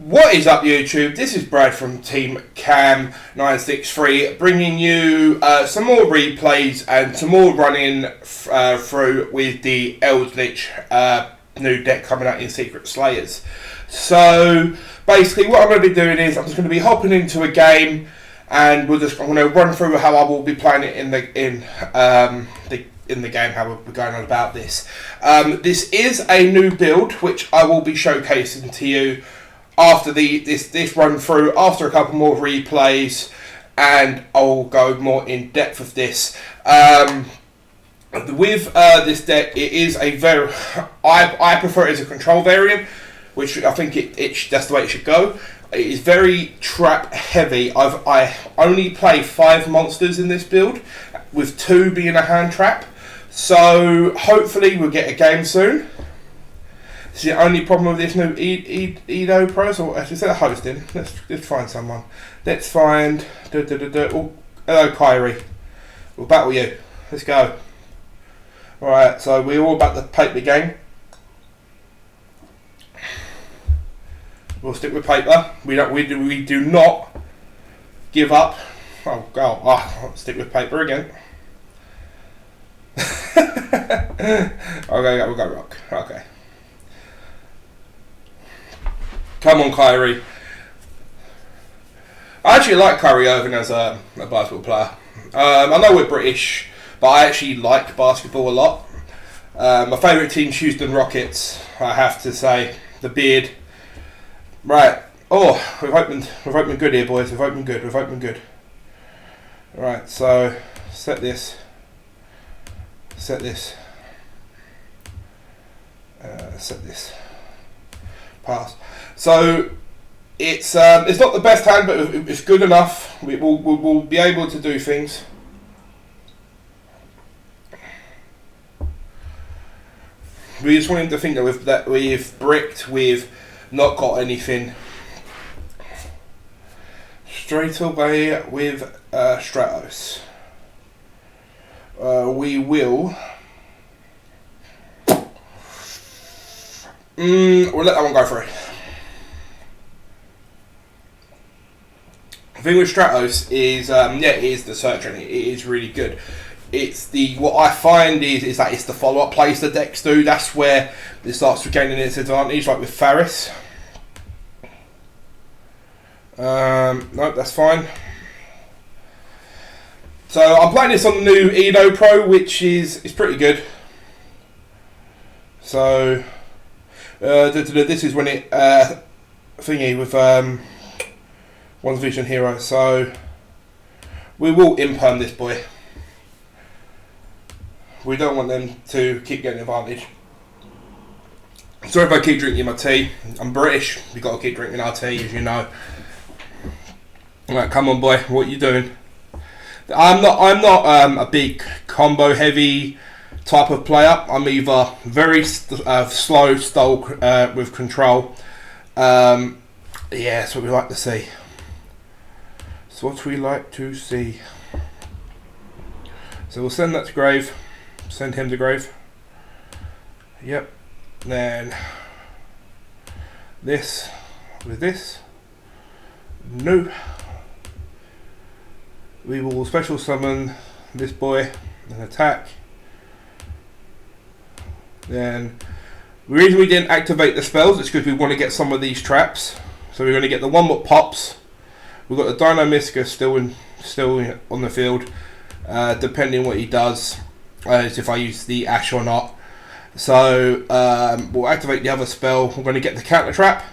What is up, YouTube? This is Brad from Team Cam963 bringing you some more replays and some more running through with the Eldlich new deck coming out in Secret Slayers. So basically what I'm going to be doing is I'm just going to be hopping into a game and I'm going to run through how I will be playing it in the game, how we're going on about this. This is a new build which I will be showcasing to you after this run through, after a couple more replays, and I'll go more in depth with this. With this deck, it is a very I prefer it as a control variant, which I think that's the way it should go. It is very trap heavy. I only play 5 monsters in this build, with 2 being a hand trap. So hopefully we'll get a game soon. It's the only problem with this new Edo Pro, so instead of hosting, let's find someone. Let's find... Oh, hello, Kyrie. We'll battle you. Let's go. Alright, so we're all about the paper game. We'll stick with paper. We do not give up. Oh, God. I'll stick with paper again. Okay, we'll go rock. Okay. Come on, Kyrie. I actually like Kyrie Irving as a basketball player. I know we're British, but I actually like basketball a lot. My favourite team's Houston Rockets, I have to say. The beard. Right. Oh, we've opened good here, boys. We've opened good. Right, so set this. Set this. Pass. So it's not the best hand, but it's good enough. We'll be able to do things. We just want him to think that we've bricked, we've not got anything. Straight away with Stratos. We will. We'll let that one go through. The thing with Stratos is, it is the search engine. It is really good. It's what I find is that it's the follow-up plays the decks do. That's where it starts regaining its advantage, like with Faris. Nope, that's fine. So I'm playing this on the new Edo Pro, which is pretty good. So this is when it thingy with One's Vision Hero. So we will imperm this boy. We don't want them to keep getting advantage. Sorry if I keep drinking my tea. I'm British. We've got to keep drinking our tea, as you know. Right, come on, boy. What are you doing? I'm not a big combo heavy type of player. I'm either very slow style with control. Yeah, that's what we like to see. It's what we like to see. So we'll send that to grave. Send him to grave. Yep. Then this with this. No. We will special summon this boy and attack. Then the reason we didn't activate the spells is because we want to get some of these traps. So we're going to get the one that pops. We've got the Dino Miska still on the field, depending what he does, as if I use the Ash or not. So we'll activate the other spell. We're going to get the counter trap,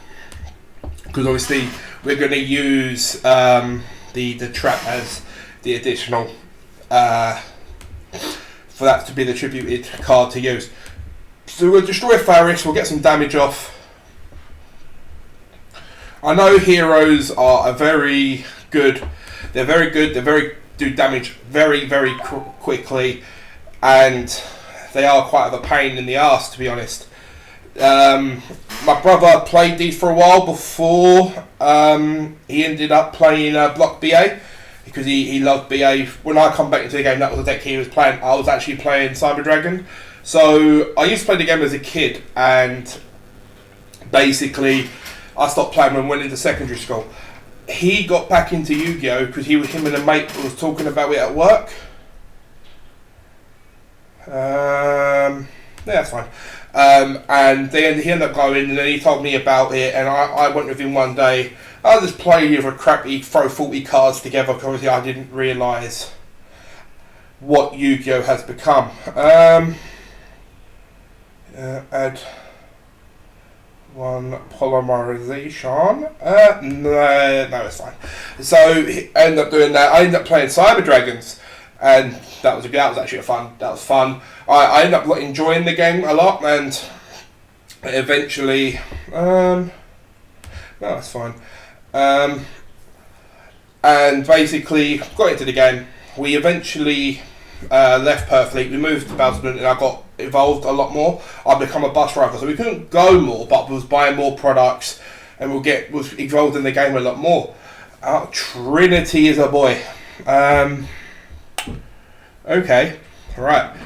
because obviously we're going to use the trap as the additional for that to be the attributed card to use. So we'll destroy Faris, we'll get some damage off. I know heroes are very good. They're very good. They do damage very quickly, and they are quite of a pain in the arse, to be honest. My brother played these for a while before he ended up playing Block BA, because he loved BA. When I come back into the game, that was the deck he was playing. I was actually playing Cyber Dragon. So I used to play the game as a kid, and basically I stopped playing when I went into secondary school. He got back into Yu-Gi-Oh because him and a mate was talking about it at work. Yeah, that's fine. And then he ended up going, and then he told me about it, and I went with him one day. I'll just play with a crappy, throw 40 cards together because I didn't realise what Yu-Gi-Oh has become. Add one polymerization. No, it's fine. So I ended up doing that. I ended up playing Cyber Dragons, and that was actually fun. That was fun. I ended up enjoying the game a lot, and eventually, no, that's fine. And basically got into the game. We eventually left Perfleet. We moved to Basildon, and I got involved a lot more. I've become a bus driver, so we couldn't go more, but we was buying more products, and was involved in the game a lot more. Trinity is a boy. Okay, right.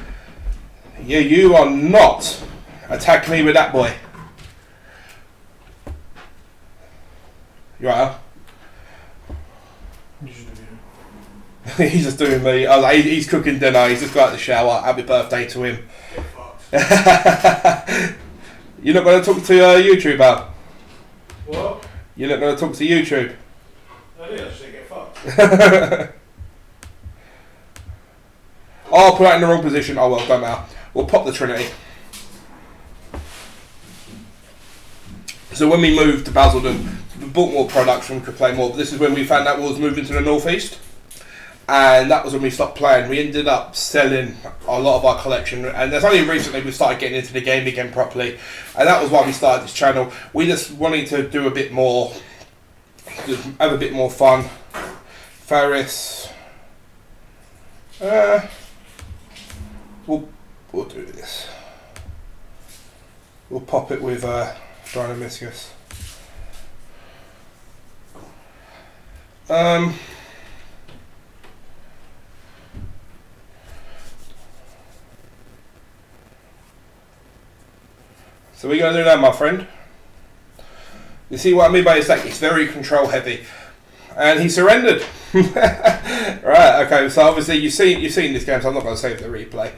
Yeah, you are not attacking me with that boy. You right? He's just doing me. I was like, he's cooking dinner. He's just got out of the shower. Happy birthday to him. You're not going to talk to YouTube, Al? What? You're not going to talk to YouTube? I did. I just get fucked. I'll put that in the wrong position. Oh well, don't matter. We'll pop the Trinity. So when we moved to Basildon, we bought more products and could play more. But this is when we found out we was moving to the northeast, and that was when we stopped playing. We ended up selling a lot of our collection, and that's only recently we started getting into the game again properly, and that was why we started this channel. We just wanted to do a bit more, just have a bit more fun. Ferris. We'll do this. We'll pop it with Dynamiscus. So we're going to do that, my friend. You see what I mean by his deck? It's very control heavy. And he surrendered. Right, okay, so obviously you've seen this game, so I'm not going to save the replay.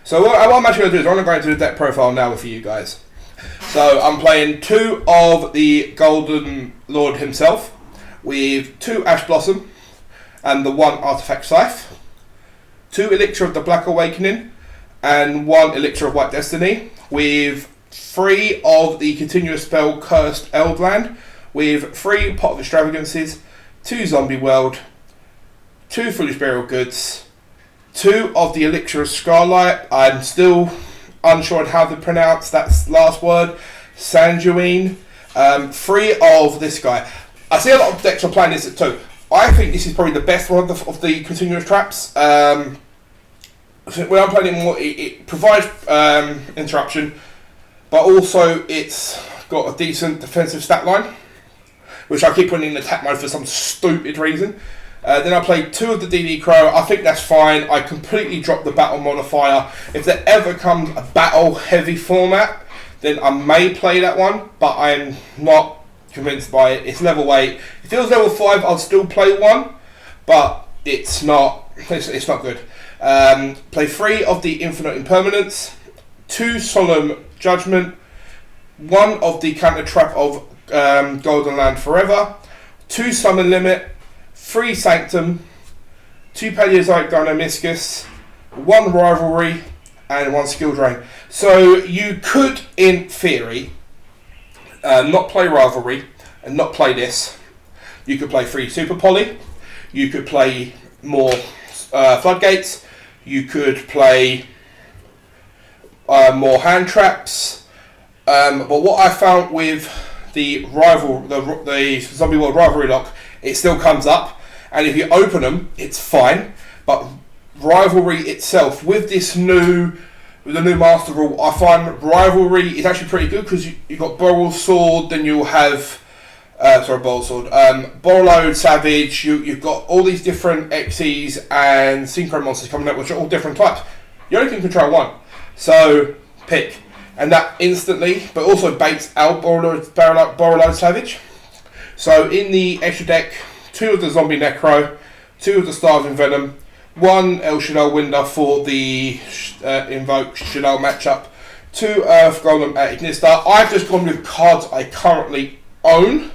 So what I'm actually going to do is I'm going to go into the deck profile now for you guys. So I'm playing 2 of the Golden Lord himself, with 2 Ash Blossom, and the 1 Artifact Scythe, 2 Elixir of the Black Awakening, and 1 Elixir of White Destiny, with 3 of the Continuous Spell Cursed Eldland, with 3 Pot of Extravagances, 2 Zombie World, 2 Foolish Burial Goods, 2 of the Elixir of Scarlight. I'm still unsure on how to pronounce that last word. Sanguine. 3 of this guy. I see a lot of decks are playing this at 2. I think this is probably the best one of the continuous traps. When I'm playing it more, it provides interruption, but also it's got a decent defensive stat line, which I keep putting in attack mode for some stupid reason. Then I played 2 of the DD Crow. I think that's fine. I completely dropped the battle modifier. If there ever comes a battle heavy format, then I may play that one, but I'm not convinced by it. It's level 8. If it was level 5, I'd still play 1, but it's not good. Play 3 of the Infinite Impermanence, 2 Solemn Judgment, 1 of the Counter Trap of Golden Land Forever, 2 Summon Limit, 3 Sanctum, 2 Paleozoic Dynamiscus, 1 Rivalry, and 1 Skill Drain. So you could, in theory, not play Rivalry and not play this. You could play 3 Super Poly. You could play more Floodgates. You could play more Hand Traps. But what I found with the Zombie World Rivalry lock, it still comes up, and if you open them, it's fine. But Rivalry itself, with the new Master Rule, I find Rivalry is actually pretty good because you've got Boral Sword, then you'll have Boral Sword, Borload, Savage. You've got all these different Xyz and Synchro monsters coming up, which are all different types. You only can control 1, so pick. and that instantly, but also baits out Borrelode Savage. So in the extra deck, 2 of the Zombie Necro, 2 of the Starving Venom, 1 El Shaddai Winder for the Invoke Shaddai matchup, 2 Earth Golem at Ignista. I've just gone with cards I currently own.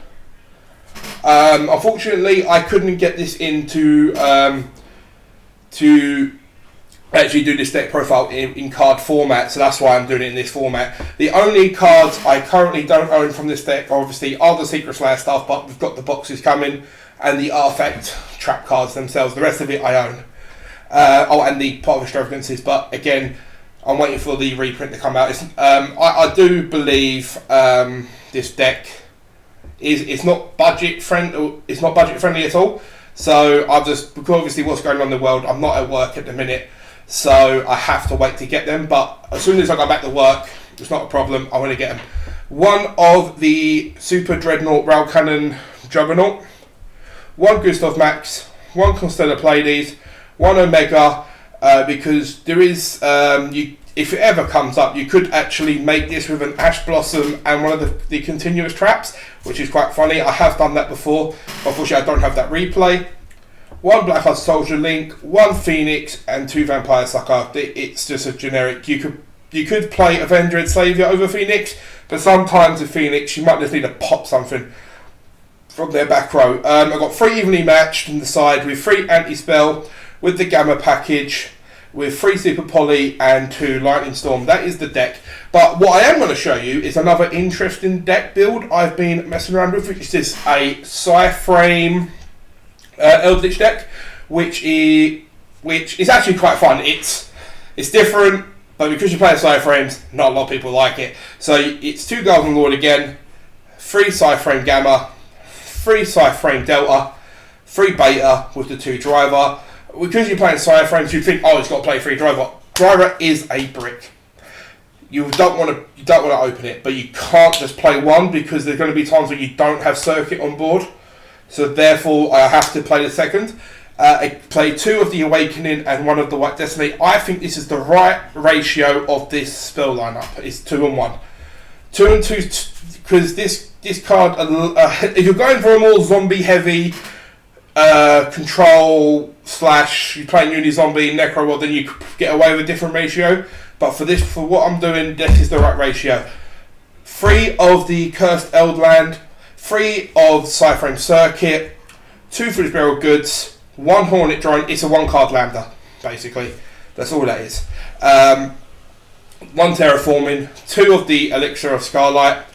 Unfortunately, I couldn't get this into to actually do this deck profile in card format, so that's why I'm doing it in this format. The only cards I currently don't own from this deck, obviously, are the Secret Slayer stuff, but we've got the boxes coming, and the Artifact trap cards themselves. The rest of it I own. And the Pot of Extravagances, but again, I'm waiting for the reprint to come out. I do believe this deck is not budget friendly. It's not budget friendly at all. So I've just, because obviously what's going on in the world, I'm not at work at the minute, so I have to wait to get them. But as soon as I go back to work, it's not a problem. I want to get them. 1 of the Super Dreadnought Rail Cannon Juggernaut, 1 Gustav Max, 1 Constellar Pleiades, 1 Omega, because there is, if it ever comes up, you could actually make this with an Ash Blossom and one of the continuous traps, which is quite funny. I have done that before. Unfortunately, I don't have that replay. 1 Blackheart Soldier Link, 1 Phoenix, and 2 Vampire Sucker. It's just a generic. You could play Avenged Savior over Phoenix, but sometimes with Phoenix, you might just need to pop something from their back row. I've got 3 evenly matched on the side with 3 anti-spell, with the Gamma package, with 3 Super Poly and 2 Lightning Storm. That is the deck. But what I am going to show you is another interesting deck build I've been messing around with, which is a Psy-Frame Eldlich deck, which is actually quite fun. It's different, but because you play Psy-Frames, not a lot of people like it. So it's 2 Golden Lord again, 3 Psy-Frame Gamma, 3 Psy-Frame Delta, 3 Beta with the 2 Driver. Because you're playing Psy-Frames, you'd think, oh, it's got to play 3 Driver. Driver is a brick. You don't want to open it, but you can't just play 1 because there's going to be times where you don't have Circuit on board. So therefore, I have to play the second. I play 2 of the Awakening and 1 of the White Destiny. I think this is the right ratio of this spell lineup. It's 2 and 1, 2 and 2, because this card, if you're going for a more zombie heavy control / you play Uni Zombie Necro World, then you could get away with a different ratio. But for what I'm doing, this is the right ratio. 3 of the Cursed Eldland, 3 of Psy-Frame Circuit, 2 Foolish Burial Goods, 1 Hornet Drone. It's a 1 card Lambda, basically. That's all that is. 1 Terraforming, 2 of the Elixir of Scarlight,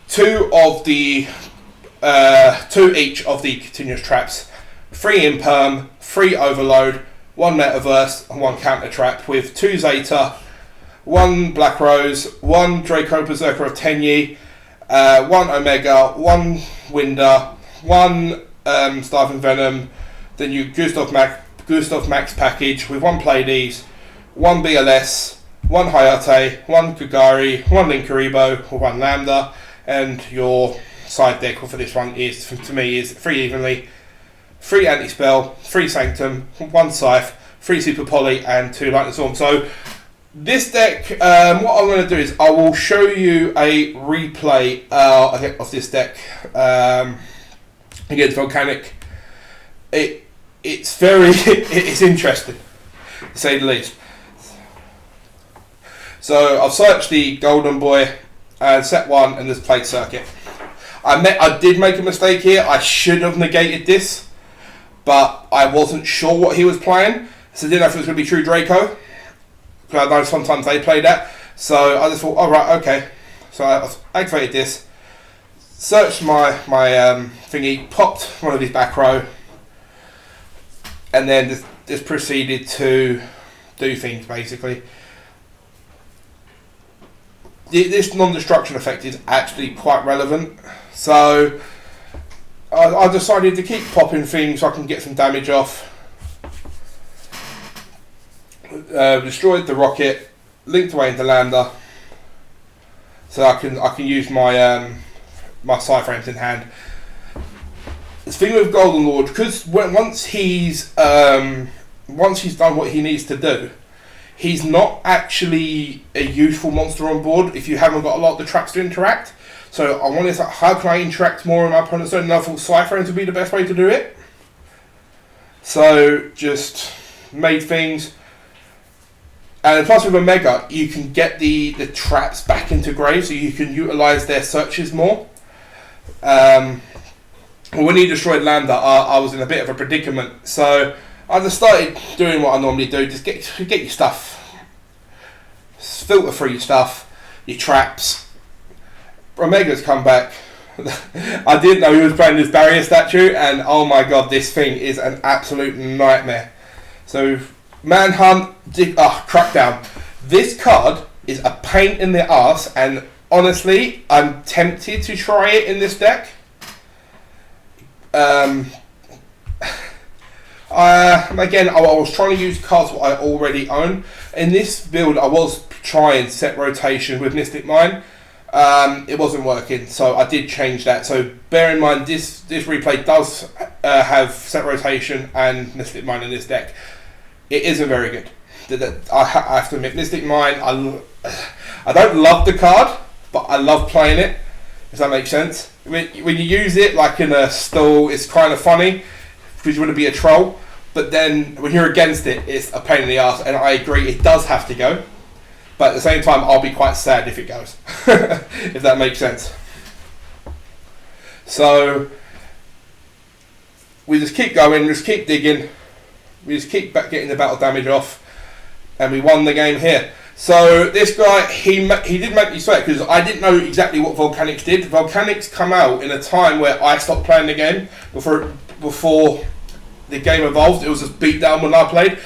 2 of the 2 each of the continuous traps, 3 Imperm, 3 Overload, 1 Metaverse, and 1 Counter Trap with 2 Zeta, 1 Black Rose, 1 Draco Berserker of Tenyi, 1 Omega, 1 Winder, 1 Starving Venom, then you Gustav Max package with 1 Pleiades, 1 BLS, 1 Hayate, 1 Kagari, 1 Linkaribo, 1 Lambda, and your side deck for this one is, to me, is 3 Evenly, 3 Anti-Spell, 3 Sanctum, 1 Scythe, 3 Super Poly, and 2 Lightning Storm. So this deck, what I'm going to do is I will show you a replay of this deck against Volcanic. It's very it's interesting, to say the least. So I've searched the Golden Boy and set 1 and just played Circuit. I did make a mistake here. I should have negated this, but I wasn't sure what he was playing, so I didn't know if it was going to be True Draco, because I know sometimes they play that. So I just thought, alright, okay. So I activated this, searched my thingy, popped one of these back row, and then just proceeded to do things, basically. This non-destruction effect is actually quite relevant, so I decided to keep popping things so I can get some damage off. Destroyed the rocket, linked away into Lambda, so I can use my my Psy-Frames in hand. The thing with Golden Lord, because once he's done what he needs to do, he's not actually a useful monster on board if you haven't got a lot of the traps to interact. So I wanted to, how can I interact more with my opponent's turn? And I thought Cypher would be the best way to do it. So just made things. And plus with Omega, you can get the traps back into grave, so you can utilise their searches more. When he destroyed Lambda, I was in a bit of a predicament. So I just started doing what I normally do. Just get your stuff. Filter through your stuff. Your traps. Omega's come back. I didn't know he was playing this barrier statue, and oh my god, this thing is an absolute nightmare. So, Manhunt, Crackdown. This card is a pain in the arse, and honestly, I'm tempted to try it in this deck. Again, I was trying to use cards what I already own. In this build, I was trying set rotation with Mystic Mine. It wasn't working, so I did change that. So bear in mind, this replay does have set rotation and Mystic Mine in this deck. It isn't very good. I have to admit, Mystic Mine, I don't love the card, but I love playing it, if that makes sense. When you use it like in a stall, it's kind of funny because you want to be a troll, but then when you're against it, it's a pain in the ass. And I agree, it does have to go, but at the same time, I'll be quite sad if it goes, if that makes sense. So we just keep going, just keep digging, we just keep getting the battle damage off, and we won the game here. So this guy, he did make me sweat because I didn't know exactly what Volcanics did. Volcanics come out in a time where I stopped playing the game before the game evolved. It was just beat down when I played.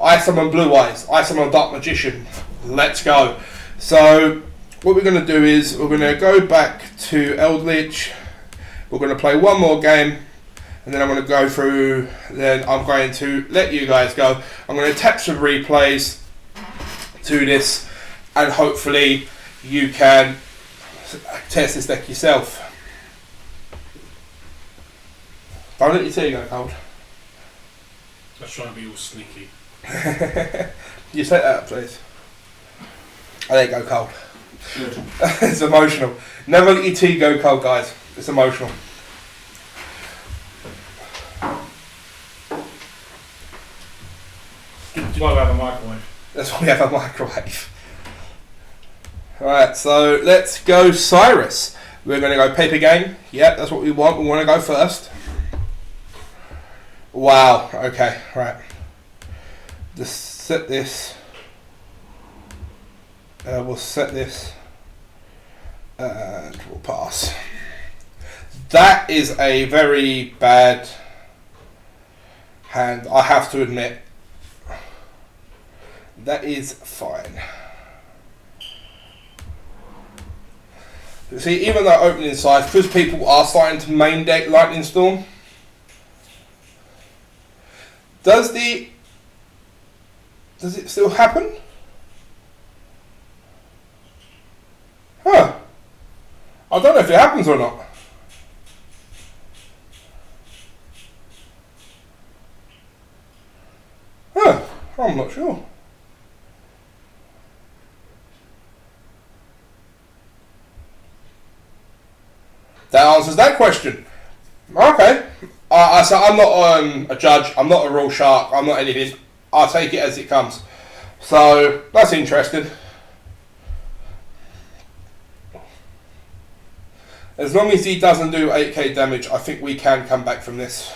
I summoned Blue Eyes. I summoned Dark Magician. Let's go. So what we're going to do is we're going to go back to Eldlich. We're going to play one more game, and then I'm going to go through. Then I'm going to let you guys go. I'm going to attach some replays to this, and hopefully you can test this deck yourself. Don't let your tea go cold. I was trying to be all sneaky. You set that up, please. Oh, there you go, cold. Good. It's emotional. Never let your tea go cold, guys. It's emotional. That's why we have a microwave. That's why we have a microwave. Alright, so let's go Cyrus. We're going to go paper game. Yep, that's what we want. We want to go first. Wow, okay, right. Just set this. We'll set this. And we'll pass. That is a very bad hand, I have to admit. That is fine. See, even though opening size, because people are starting to main deck Lightning Storm, does it still happen? Huh. I don't know if it happens or not. Huh. I'm not sure. That answers that question. Okay. So I'm not a judge. I'm not a rule shark. I'm not anything. I'll take it as it comes. So that's interesting. As long as he doesn't do 8k damage, I think we can come back from this.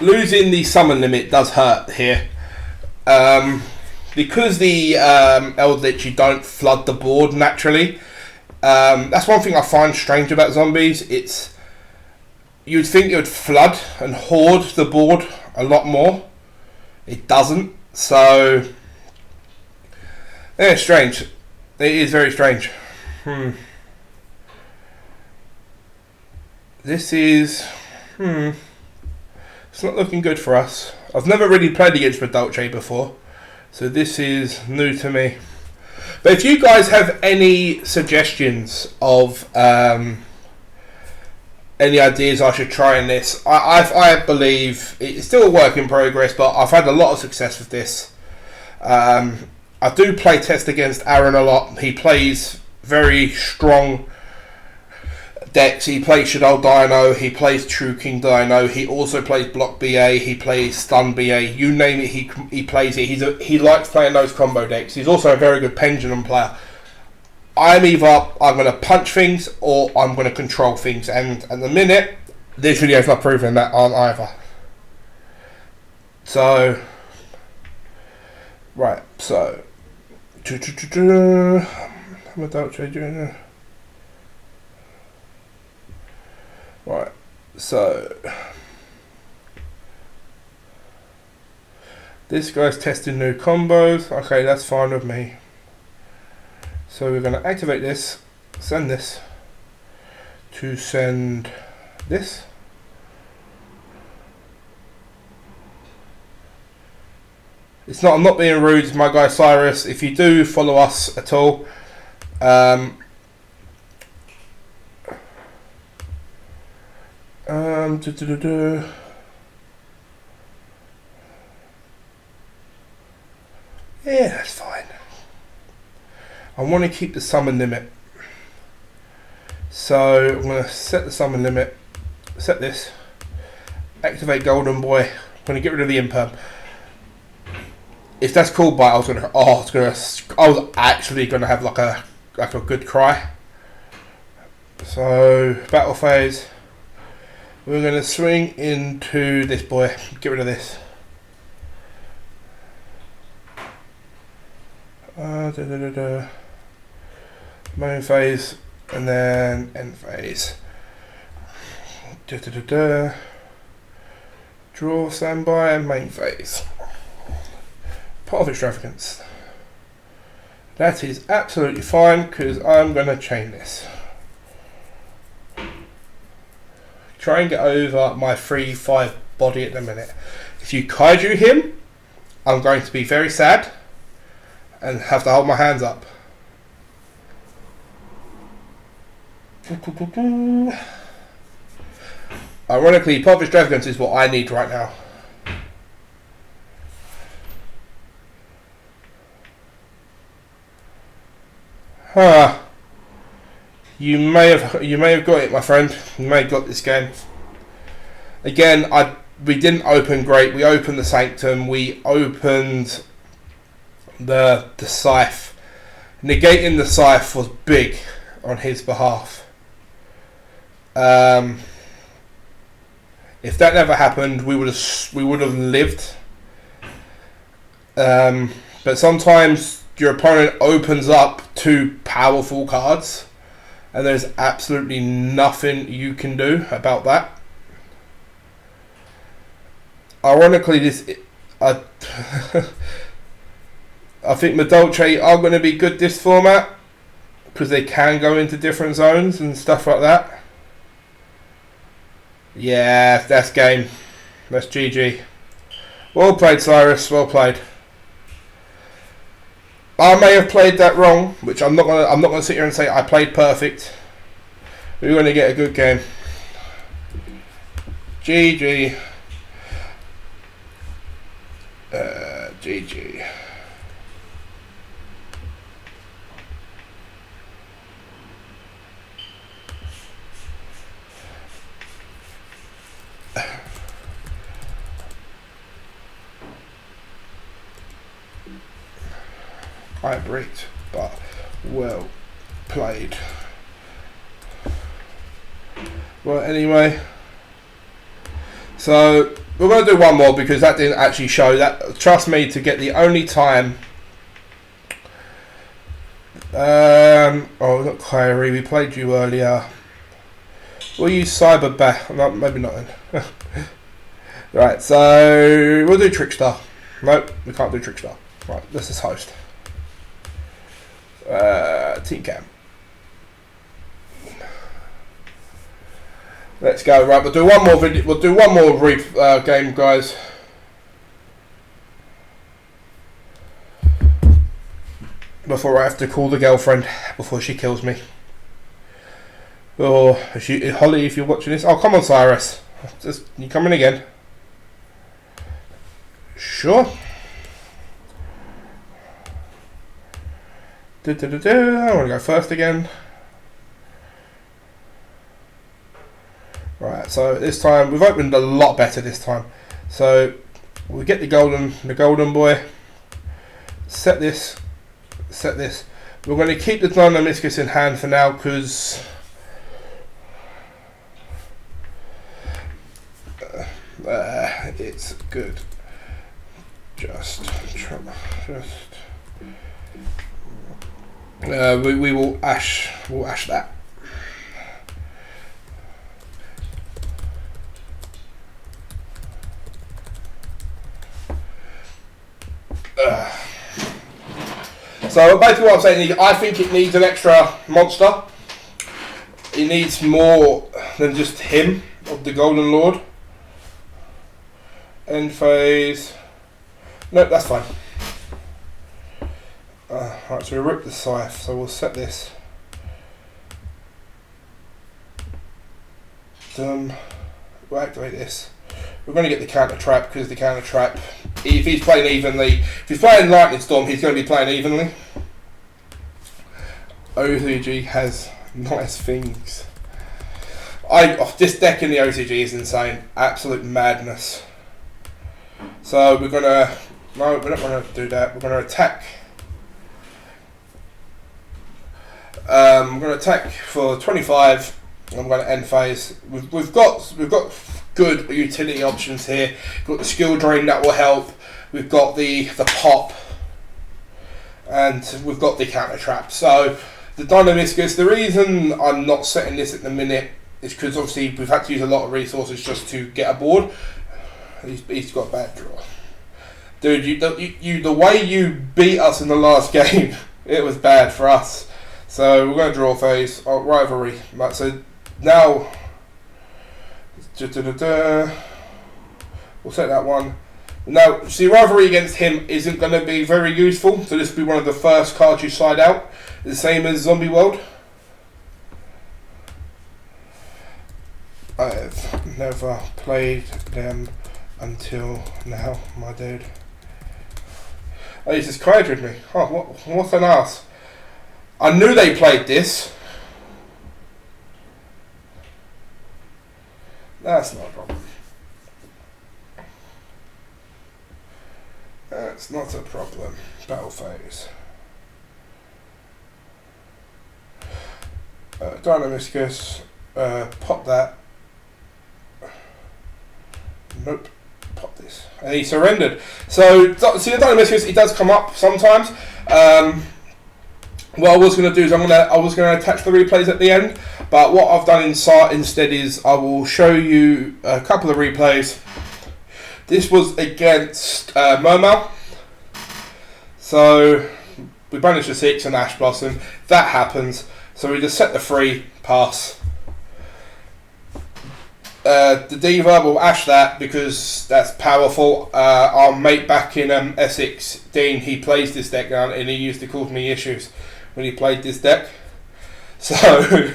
Losing the summon limit does hurt here. Because the Eldlich, you don't flood the board naturally. That's one thing I find strange about zombies. You'd think it would flood and hoard the board a lot more. It doesn't. So yeah, it's strange. It is very strange. This is it's not looking good for us. I've never really played against Redolce before, so this is new to me. But if you guys have any suggestions of any ideas I should try in this, I believe it's still a work in progress, but I've had a lot of success with this. I do play test against Aaron a lot. He plays very strong decks. He plays Shadow Dino, he plays True King Dino, he also plays Block BA, he plays Stun BA, you name it, he plays it. He likes playing those combo decks. He's also a very good Pendulum player. I'm going to punch things or I'm going to control things, and at the minute, this video's not proving that on either. So, right, so, right, so this guy's testing new combos. Okay, that's fine with me. So we're going to activate this, send this, to send this. It's not. I'm not being rude, my guy Cyrus. If you do follow us at all, yeah, that's fine. I want to keep the summon limit, so I'm going to set the summon limit. Set this. Activate Golden Boy. I'm going to get rid of the imperm. If that's called by, I was actually gonna have like a good cry. So battle phase, we're gonna swing into this boy. Get rid of this. Main phase and then end phase. Draw, standby, and main phase. Pot of Extravagance. That is absolutely fine because I'm going to chain this. Try and get over my 3/5 body at the minute. If you kaiju him, I'm going to be very sad and have to hold my hands up. Ironically, Pot of Extravagance is what I need right now. You may have got it, my friend. You may have got this game. Again, we didn't open great. We opened the Sanctum. We opened the Scythe. Negating the Scythe was big on his behalf. If that never happened, we would have lived. But sometimes your opponent opens up two powerful cards, and there's absolutely nothing you can do about that. Ironically, I think Medolce are going to be good this format because they can go into different zones and stuff like that. Yeah, that's game. That's GG. Well played, Cyrus. Well played. I may have played that wrong, which I'm not gonna sit here and say I played perfect. We're gonna get a good game. GG. GG. I bricked, but well played. Well, anyway, so we're going to do one more because that didn't actually show that. Trust me, to get the only time. Oh, not Kyrie. We played you earlier. We'll use Cyber Bat. No, maybe not then. Right, so we'll do Trickstar. Nope, we can't do Trickstar. Right, this is host. Team Cam. Let's go. Right, we'll do one more video. We'll do one more game, guys. Before I have to call the girlfriend before she kills me. Or Holly, if you're watching this. Oh, come on, Cyrus. You coming again? Sure. I want to go first again. Right, so this time we've opened a lot better this time. So we get the golden boy. Set this. We're going to keep the Dynamiscus in hand for now because it's good. We will ash that. So basically what I'm saying is I think it needs an extra monster. It needs more than just him, of the Golden Lord. End phase. Nope, that's fine. Right, so we rip the scythe, so we'll set this. We'll activate this. We're going to get the counter trap because the counter trap, if he's playing evenly, if he's playing Lightning Storm, he's going to be playing evenly. OCG has nice things. This deck in the OCG is insane, absolute madness. So we're gonna, no, we're not going to do that. We're going to attack. We're going to attack for 25. I'm going to end phase. We've got good utility options here. We've got the skill drain that will help. We've got the pop, and we've got the counter trap. So the Dynamiscus. The reason I'm not setting this at the minute is because obviously we've had to use a lot of resources just to get a board. He's got a bad draw, dude. You the way you beat us in the last game, it was bad for us. So we're going to draw phase. Oh, rivalry. Right, so now we'll set that one. Now, see, rivalry against him isn't going to be very useful, so this will be one of the first cards you side out. The same as Zombie World. I've never played them until now, my dude. Oh, he's just cradled me. Oh, what's an ass? I knew they played this. That's not a problem. That's not a problem. Battle phase. Dynamiscus. Pop that. Nope. Pop this. And he surrendered. So, see the Dynamiscus, he does come up sometimes. What I was going to do is I was going to attach the replays at the end, but what I've done instead is I will show you a couple of replays. This was against Mermail. So we banished the 6 and Ash Blossom. That happens. So we just set the 3, pass. The Diva will ash that because that's powerful. Our mate back in Essex, Dean, he plays this deck now and he used to cause me issues when he played this deck. So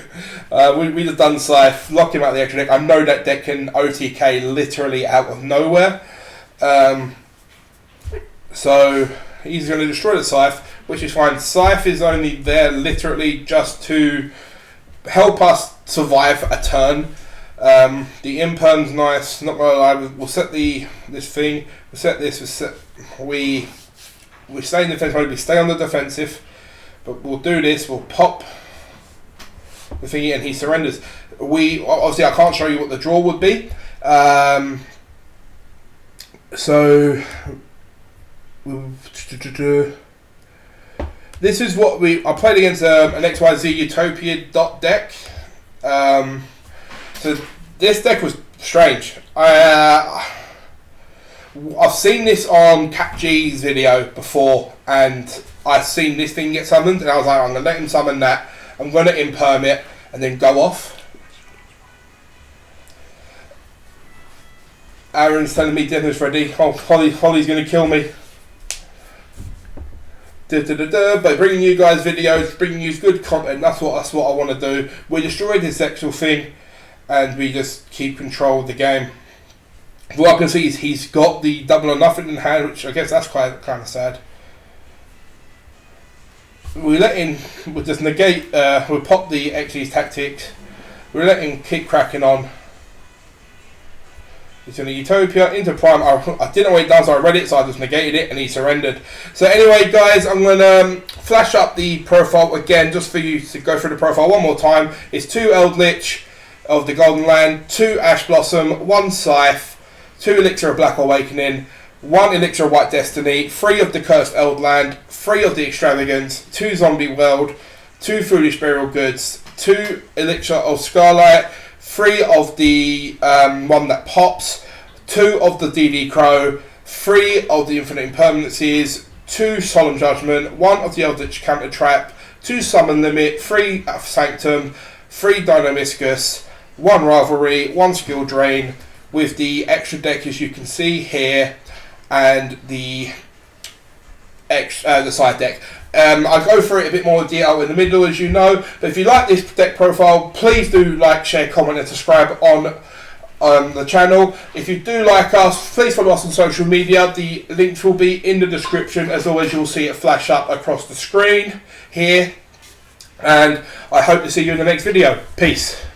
we just done Scythe, lock him out of the extra deck. I know that deck can OTK literally out of nowhere. So he's going to destroy the Scythe, which is fine. Scythe is only there literally just to help us survive a turn. The imperm's nice, not gonna lie. We'll set this thing, we'll set this, we stay in defense mode, we stay on the defensive, but we'll do this, we'll pop the thingy and he surrenders. Obviously I can't show you what the draw would be. So this is what I played against an XYZ Utopia deck. So this deck was strange. I've seen this on Cat G's video before, and I've seen this thing get summoned, and I was like, I'm going to let him summon that, I'm going to imperm it, and then go off. Aaron's telling me dinner's ready. Oh, Holly's going to kill me. But bringing you guys videos, bringing you good content, that's what I want to do. We destroyed this sexual thing, and we just keep control of the game. What I can see is he's got the double or nothing in hand, which I guess that's kind of sad. we'll just negate, we'll pop the XG's tactics, we'll let him keep cracking on. He's in a Utopia, into Prime. I didn't know what he does, so I read it, so I just negated it, and he surrendered. So anyway, guys, I'm going to flash up the profile again, just for you to go through the profile one more time. It's 2 Eldlich of the Golden Land, 2 Ash Blossom, 1 Scythe, 2 Elixir of Black Awakening, 1 Elixir of White Destiny, 3 of the Cursed Eldland, 3 of the Extravagance, 2 Zombie World, 2 Foolish Burial Goods, 2 Elixir of Scarlight, 3 of the one that pops, 2 of the DD Crow, 3 of the Infinite Impermanencies, 2 Solemn Judgment, 1 of the Eldritch Counter Trap, 2 Summon Limit, 3 Sanctum, 3 Dynamiscus, 1 Rivalry, 1 Skill Drain, with the extra deck as you can see here, and the side deck. I'll go through it a bit more detail in the middle, as you know, but if you like this deck profile, please do like, share, comment and subscribe on the channel. If you do like us, please follow us on social media. The links will be in the description. As always, you'll see it flash up across the screen here, and I hope to see you in the next video. Peace.